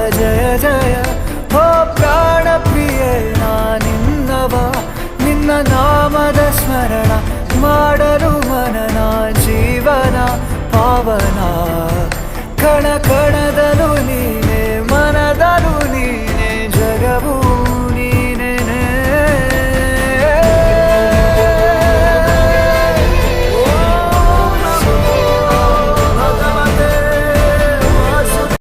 ಜಯ ಜಯ ಹೋ ಪ್ರಾಣ ಪ್ರಿಯೆ ನಿನ್ನವ ನಿನ್ನ ನಾಮದ ಸ್ಮರಣ ಮಾಡಲು ಮನನ ಜೀವನ ಪಾವನ ಕಣ ಕಣದ